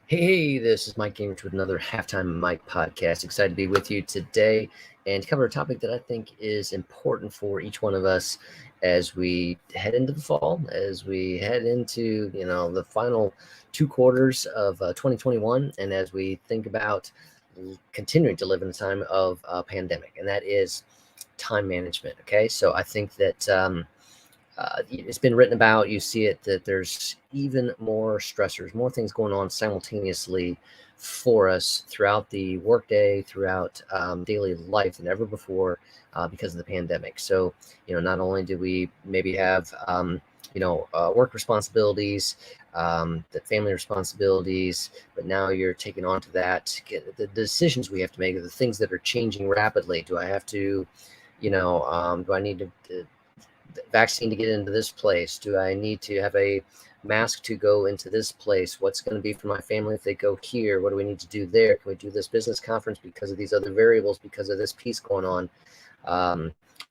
Hey, this is Mike Gingerich with another Halftime Mike podcast. Excited to be with you today and cover a topic that I think is important for each one of us as we head into the fall, as we head into the final two quarters of 2021, and as we think about continuing to live in a time of pandemic, and that is time management. Okay, so I think that. It's been written about, you see it, that there's even more stressors, more things going on simultaneously for us throughout the workday, throughout daily life than ever before because of the pandemic. So, not only do we maybe have, work responsibilities, the family responsibilities, but now you're taking on to that, the decisions we have to make, the things that are changing rapidly. Do I have to, do I need to vaccine to get into this place? Do I need to have a mask to go into this place? What's going to be for my family if they go here? What do we need to do there? Can we do this business conference because of these other variables, because of this piece going on?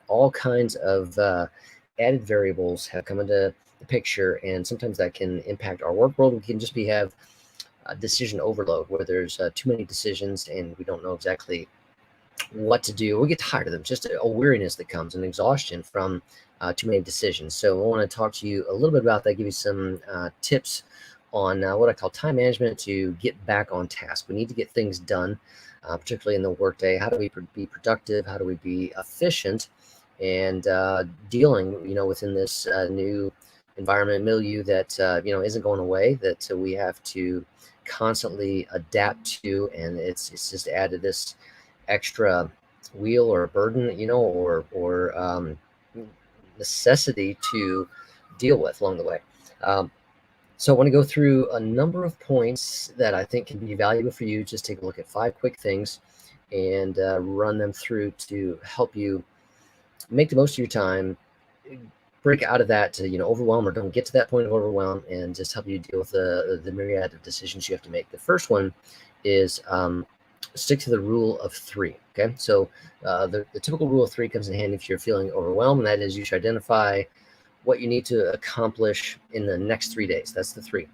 All kinds of added variables have come into the picture, and sometimes that can impact our work world. We can just have decision overload where there's too many decisions and we don't know exactly what to do. We get tired of them, just a weariness that comes, an exhaustion from too many decisions. So I want to talk to you a little bit about that, give you some tips on what I call time management to get back on task. We need to get things done, particularly in the workday. How do we be productive? How do we be efficient? And dealing, within this new environment milieu that isn't going away, that we have to constantly adapt to, and it's just added this extra wheel or burden, or necessity to deal with along the way. So I want to go through a number of points that I think can be valuable for you. Just take a look at 5 quick things and run them through to help you make the most of your time, break out of that overwhelm, or don't get to that point of overwhelm, and just help you deal with the myriad of decisions you have to make. The first one is stick to the rule of 3. Okay, so the typical rule of 3 comes in handy if you're feeling overwhelmed, and that is you should identify what you need to accomplish in the next 3 days. That's the 3.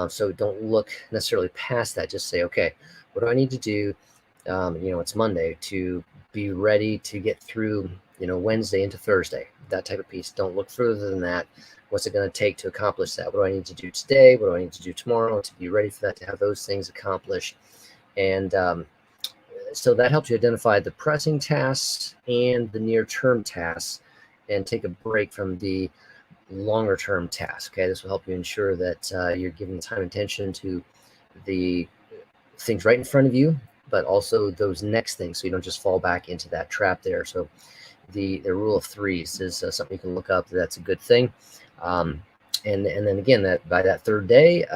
So don't look necessarily past that. Just say, okay, what do I need to do? It's Monday, to be ready to get through Wednesday into Thursday, that type of piece. Don't look further than that. What's it going to take to accomplish that? What do I need to do today? What do I need to do tomorrow to be ready for that, to have those things accomplished? And so that helps you identify the pressing tasks and the near-term tasks and take a break from the longer-term tasks. Okay, this will help you ensure that you're giving time and attention to the things right in front of you, but also those next things, so you don't just fall back into that trap there. So the rule of 3s is something you can look up. That's a good thing. And then again, that by that 3rd day,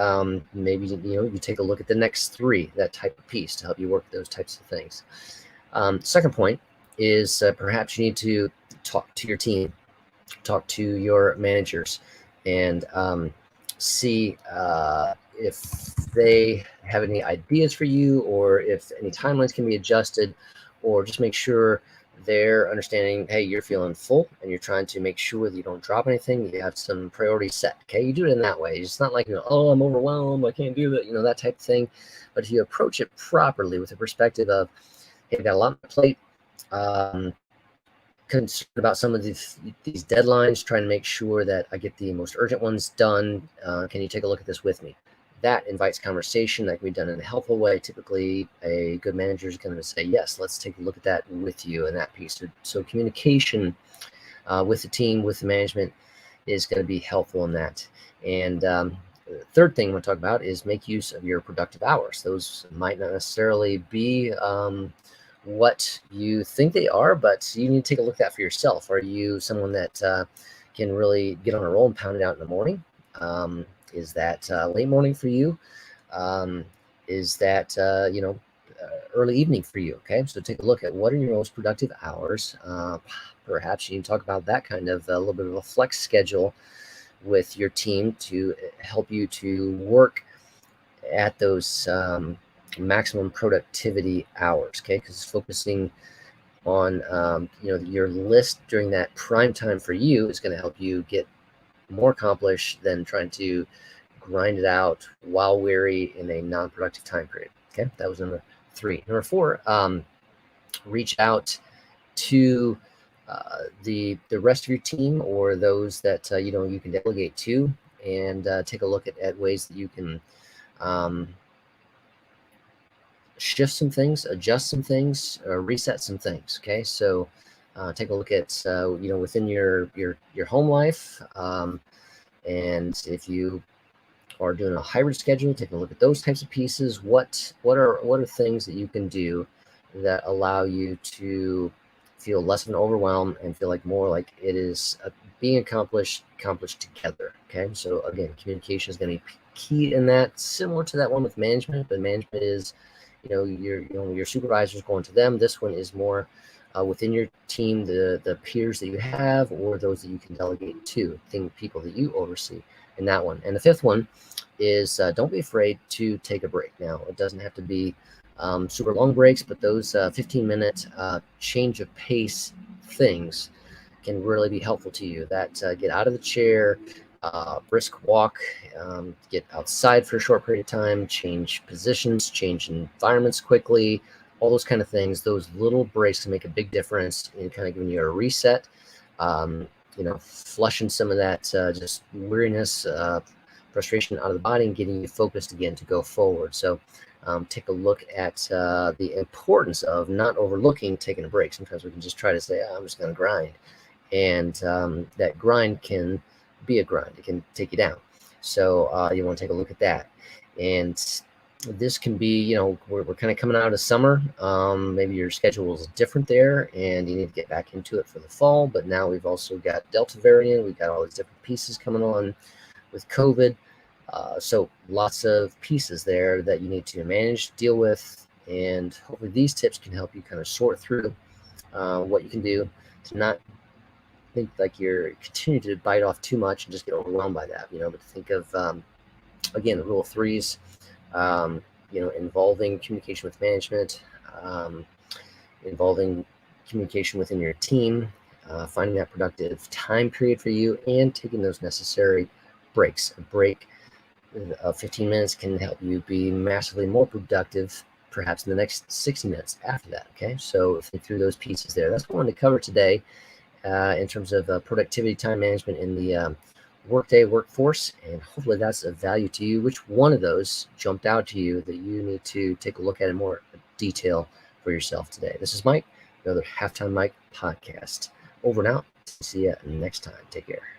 maybe you take a look at the next 3, that type of piece, to help you work those types of things. Second point is perhaps you need to talk to your team, talk to your managers, and see if they have any ideas for you, or if any timelines can be adjusted, or just make sure they're understanding, hey, you're feeling full and you're trying to make sure that you don't drop anything. You have some priorities set. Okay, you do it in that way. It's not like, oh, I'm overwhelmed, I can't do that, that type of thing. But if you approach it properly with the perspective of, hey, I've got a lot on my plate, concerned about some of these deadlines, trying to make sure that I get the most urgent ones done. Can you take a look at this with me? That invites conversation. That can be done in a helpful way. Typically, a good manager is going to say, yes, let's take a look at that with you, and that piece. So communication with the team, with the management, is going to be helpful in that. And the third thing I want to talk about is make use of your productive hours. Those might not necessarily be what you think they are, but you need to take a look at that for yourself. Are you someone that can really get on a roll and pound it out in the morning? Is that late morning for you? Is that early evening for you? Okay, so take a look at what are your most productive hours. Perhaps you can talk about that kind of a little bit of a flex schedule with your team to help you to work at those maximum productivity hours. Okay, because focusing on your list during that prime time for you is going to help you get more accomplished than trying to grind it out while weary in a non-productive time period. Okay, that was number 3. Number 4, reach out to the rest of your team or those that you can delegate to, and take a look at ways that you can shift some things, adjust some things, reset some things. Okay, so take a look at within your home life, and if you are doing a hybrid schedule, take a look at those types of pieces. What are things that you can do that allow you to feel less of an overwhelm and feel like more like it is being accomplished together. Okay, so again, communication is going to be key in that, similar to that one with management, but management is your supervisors going to them. This one is more within your team, the peers that you have or those that you can delegate to, people that you oversee in that one. And the 5th one is don't be afraid to take a break. Now, it doesn't have to be super long breaks, but those 15-minute change of pace things can really be helpful to you. That get out of the chair, brisk walk, get outside for a short period of time, change positions, change environments quickly, all those kind of things. Those little breaks can make a big difference in kind of giving you a reset, flushing some of that just weariness, frustration out of the body, and getting you focused again to go forward. So take a look at the importance of not overlooking taking a break. Sometimes we can just try to say, I'm just going to grind. And that grind can be a grind. It can take you down. So you want to take a look at that. And this can be, we're kind of coming out of summer. Maybe your schedule is different there and you need to get back into it for the fall. But now we've also got Delta variant. We've got all these different pieces coming on with COVID. So lots of pieces there that you need to manage, deal with. And hopefully these tips can help you kind of sort through what you can do to not think like you're continuing to bite off too much and just get overwhelmed by that, but to think of, again, the rule of 3s, involving communication with management, involving communication within your team, finding that productive time period for you, and taking those necessary breaks. A break of 15 minutes can help you be massively more productive, perhaps in the next 60 minutes after that. Okay, so think through those pieces there. That's what I wanted to cover today in terms of productivity, time management in the workday workforce, and hopefully that's of value to you. Which one of those jumped out to you that you need to take a look at in more detail for yourself today? This is Mike, another Halftime Mike podcast. Over and out. See you next time. Take care.